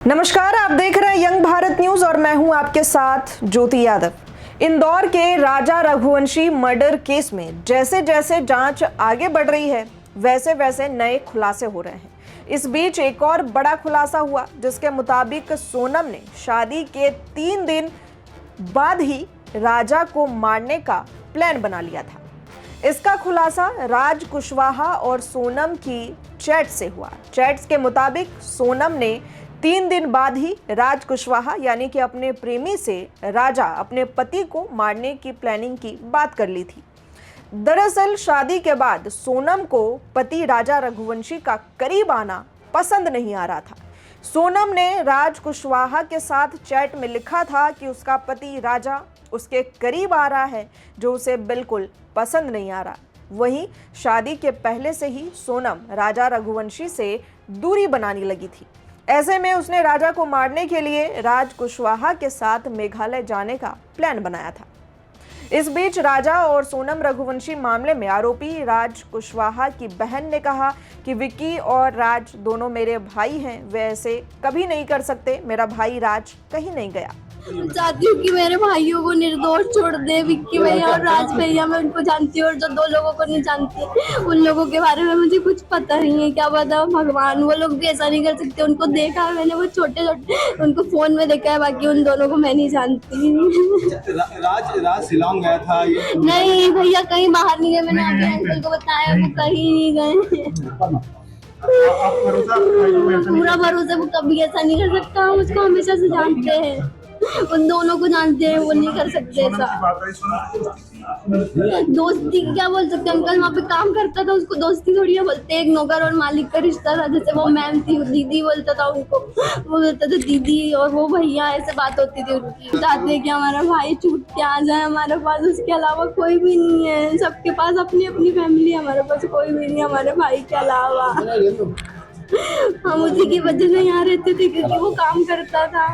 नमस्कार, आप देख रहे हैं यंग भारत न्यूज और मैं हूं आपके साथ ज्योति यादव। इंदौर के राजा रघुवंशी मर्डर केस में जैसे जैसे जांच आगे बढ़ रही है वैसे वैसे नए खुलासे हो रहे हैं। इस बीच एक और बड़ा खुलासा हुआ जिसके मुताबिक सोनम ने शादी के 3 दिन बाद ही राजा को मारने का प्लान बना लिया था। इसका खुलासा राज कुशवाहा और सोनम की चैट से हुआ। चैट्स के मुताबिक सोनम ने 3 दिन बाद ही राज कुशवाहा यानी कि अपने प्रेमी से राजा अपने पति को मारने की प्लानिंग की बात कर ली थी। दरअसल शादी के बाद सोनम को पति राजा रघुवंशी का करीब आना पसंद नहीं आ रहा था। सोनम ने राज कुशवाहा के साथ चैट में लिखा था कि उसका पति राजा उसके करीब आ रहा है जो उसे बिल्कुल पसंद नहीं आ रहा। वहीं शादी के पहले से ही सोनम राजा रघुवंशी से दूरी बनाने लगी थी। ऐसे में उसने राजा को मारने के लिए राज कुशवाहा के साथ मेघालय जाने का प्लान बनाया था। इस बीच राजा और सोनम रघुवंशी मामले में आरोपी राज कुशवाहा की बहन ने कहा कि विक्की और राज दोनों मेरे भाई हैं, वे ऐसे कभी नहीं कर सकते। मेरा भाई राज कहीं नहीं गया। चाहती हूँ कि मेरे भाइयों को निर्दोष छोड़ दे। विक्की भैया और राज भैया मैं उनको जानती हूँ और जो 2 लोगों को नहीं जानती उन लोगों के बारे में मुझे कुछ पता नहीं है। क्या पता भगवान, वो लोग भी ऐसा नहीं कर सकते। उनको देखा है मैंने, वो छोटे छोटे उनको फोन में देखा है, बाकी उन दोनों को मैं नहीं जानती। राज शिलोंग गया था ये? नहीं भैया, कहीं बाहर नहीं गए। मैंने अभी अंकल को बताया, वो कहीं नहीं गए। पूरा भरोसा, वो कभी ऐसा नहीं कर सकता। हम उसको हमेशा से जानते हैं, उन दोनों को जानते हैं, वो नहीं कर सकते ऐसा। दोस्ती क्या बोल सकते अंकल, वहाँ पे काम करता था, उसको दोस्ती थोड़ी ना बोलते। एक नौकर और मालिक का रिश्ता था। जैसे वो मैम थी, दीदी बोलता था उनको, वो बोलता था दीदी, और वो भैया, ऐसे बात होती थी उनकी। चाहते कि हमारा भाई छूट के आ जाए हमारे पास, उसके अलावा कोई भी नहीं है। सबके पास अपनी अपनी फैमिली है, हमारे पास कोई भी नहीं हमारे भाई के अलावा। हम उसी की वजह से यहाँ रहते थे क्योंकि वो काम करता था।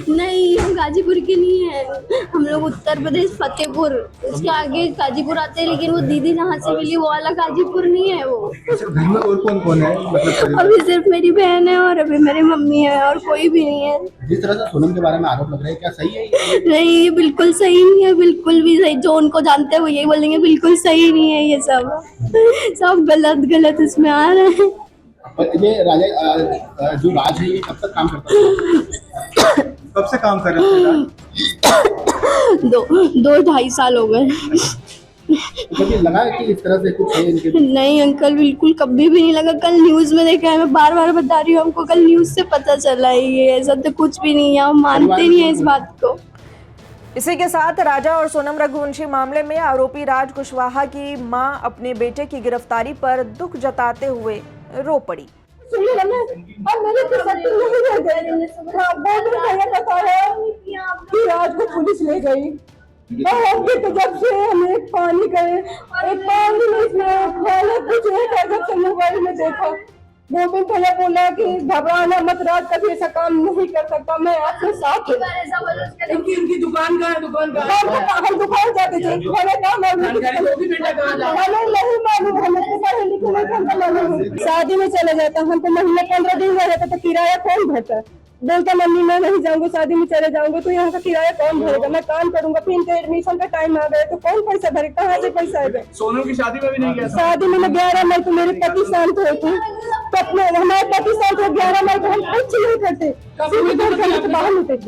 नहीं, हम गाजीपुर के नहीं है, हम लोग उत्तर प्रदेश फतेहपुर, उसके आगे गाजीपुर आते हैं। लेकिन वो दीदी जहाँ से मिली वो वाला गाजीपुर नहीं है। वो घर में और कौन है? मतलब अभी सिर्फ मेरी बहन है और अभी मेरी मम्मी है और कोई भी नहीं है। जिस तरह से सोनम के बारे में आरोप लग रहे हैं, क्या सही है? नहीं, ये बिल्कुल सही नहीं है, बिल्कुल भी सही। जो उनको जानते हैं वो यही बोलेंगे बिल्कुल सही नहीं है। ये सब गलत इसमें आ रहे हैं। ये राजा जो राज है ये कब तक काम करता है? कब से काम कर रहे थे? 2-2.5 साल हो गए। कभी लगा है कि इस तरह से कुछ है इनके? नहीं अंकल, बिल्कुल कभी भी नहीं लगा। कल न्यूज में देखा है, मैं बार बार बता रही हूँ, हमको कल न्यूज से पता चला है। ये ऐसा तो कुछ भी नहीं है, हम मानते नहीं है इस बात को। इसी के साथ राजा और सोनम रघुवंशी मामले में आरोपी राज कुशवाहा की मां अपने बेटे की गिरफ्तारी पर दुख जताते हुए रो पड़ी। राज को पुलिस ले गई और तो जब से हमें पानी का एक पानी में इसमें कुछ नहीं कर सकते। मोबाइल में देखा, गोविंद भैया बोला कि घबराना मत, राज कभी ऐसा काम नहीं कर सकता। मैं आपके साथ इनकी दुकान का हम दुकान जाते थे, नहीं मालूम, हमें तो पढ़े लिखे नहीं। शादी में चले जाता, हम तो महीने 15 दिन रह जाता तो किराया कौन भरता? बोलता मम्मी मैं नहीं जाऊंगा, शादी में चले जाऊंगा तो यहाँ का किराया कौन भरेगा? मैं काम करूंगा, फिर इनके एडमिशन का टाइम आ गया तो कौन पैसा भरे? कहाँ से पैसा आएगा? सोनम की शादी में भी नहीं गया? शादी में 11 मई को मेरे पति शांत हुए थे। हमारे पति शांत हुए 11 मई को, हम कुछ नहीं करते। बाहर निकलते।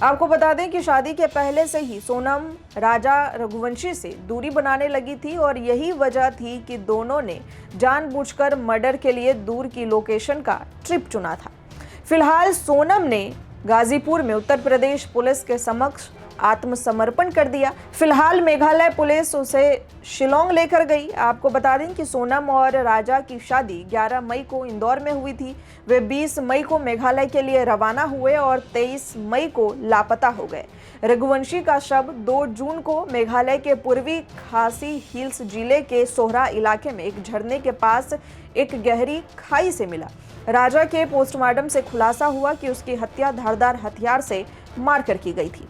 आपको बता दें कि शादी के पहले से ही सोनम राजा रघुवंशी से दूरी बनाने लगी थी और यही वजह थी कि दोनों ने जानबूझकर मर्डर के लिए दूर की लोकेशन का ट्रिप चुना था। फिलहाल सोनम ने गाजीपुर में उत्तर प्रदेश पुलिस के समक्ष आत्मसमर्पण कर दिया। फिलहाल मेघालय पुलिस उसे शिलोंग लेकर गई। आपको बता दें कि सोनम और राजा की शादी 11 मई को इंदौर में हुई थी। वे 20 मई को मेघालय के लिए रवाना हुए और 23 मई को लापता हो गए। रघुवंशी का शव 2 जून को मेघालय के पूर्वी खासी हिल्स जिले के सोहरा इलाके में एक झरने के पास एक गहरी खाई से मिला। राजा के पोस्टमार्टम से खुलासा हुआ कि उसकी हत्या धारदार हथियार से मारकर की गई थी।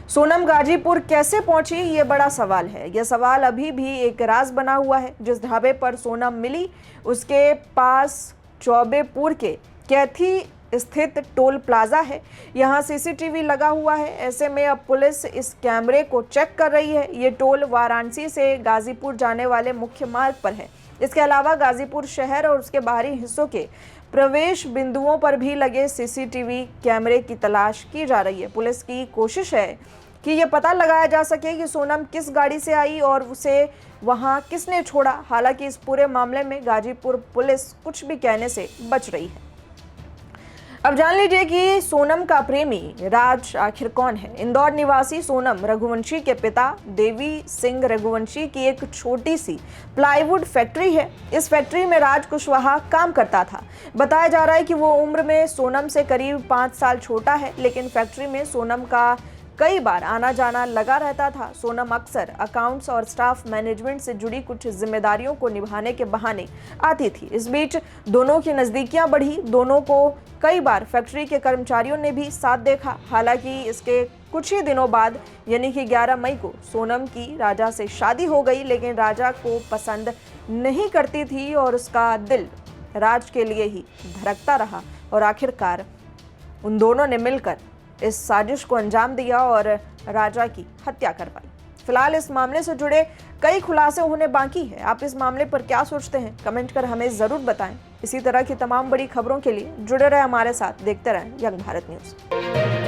सोनम गाजीपुर कैसे पहुंची, ये बड़ा सवाल है। यह सवाल अभी भी एक राज बना हुआ है। जिस ढाबे पर सोनम मिली उसके पास चौबेपुर के कैथी स्थित टोल प्लाजा है। यहाँ सीसीटीवी लगा हुआ है। ऐसे में अब पुलिस इस कैमरे को चेक कर रही है। ये टोल वाराणसी से गाजीपुर जाने वाले मुख्य मार्ग पर है। इसके अलावा गाजीपुर शहर और उसके बाहरी हिस्सों के प्रवेश बिंदुओं पर भी लगे सीसीटीवी कैमरे की तलाश की जा रही है। पुलिस की कोशिश है कि यह पता लगाया जा सके कि सोनम किस गाड़ी से आई और उसे वहां किसने छोड़ा। हालांकि इस पूरे मामले में गाजीपुर पुलिस कुछ भी कहने से बच रही है। अब जान लीजिए कि सोनम का प्रेमी राज आखिर कौन है। इंदौर निवासी सोनम रघुवंशी के पिता देवी सिंह रघुवंशी की एक छोटी सी प्लाईवुड फैक्ट्री है। इस फैक्ट्री में राज कुशवाहा काम करता था। बताया जा रहा है कि वो उम्र में सोनम से करीब 5 साल छोटा है, लेकिन फैक्ट्री में सोनम का कई बार आना जाना लगा रहता था। सोनम अक्सर अकाउंट्स और स्टाफ मैनेजमेंट से जुड़ी कुछ जिम्मेदारियों को निभाने के बहाने आती थी। इस बीच दोनों की नज़दीकियां बढ़ी। दोनों को कई बार फैक्ट्री के कर्मचारियों ने भी साथ देखा। हालांकि इसके कुछ ही दिनों बाद यानी कि 11 मई को सोनम की राजा से शादी हो गई, लेकिन राजा को पसंद नहीं करती थी और उसका दिल राज के लिए ही धड़कता रहा और आखिरकार उन दोनों ने मिलकर इस साजिश को अंजाम दिया और राजा की हत्या करवाई। फिलहाल इस मामले से जुड़े कई खुलासे होने बाकी है। आप इस मामले पर क्या सोचते हैं, कमेंट कर हमें जरूर बताएं। इसी तरह की तमाम बड़ी खबरों के लिए जुड़े रहे हमारे साथ, देखते रहें यंग भारत न्यूज़।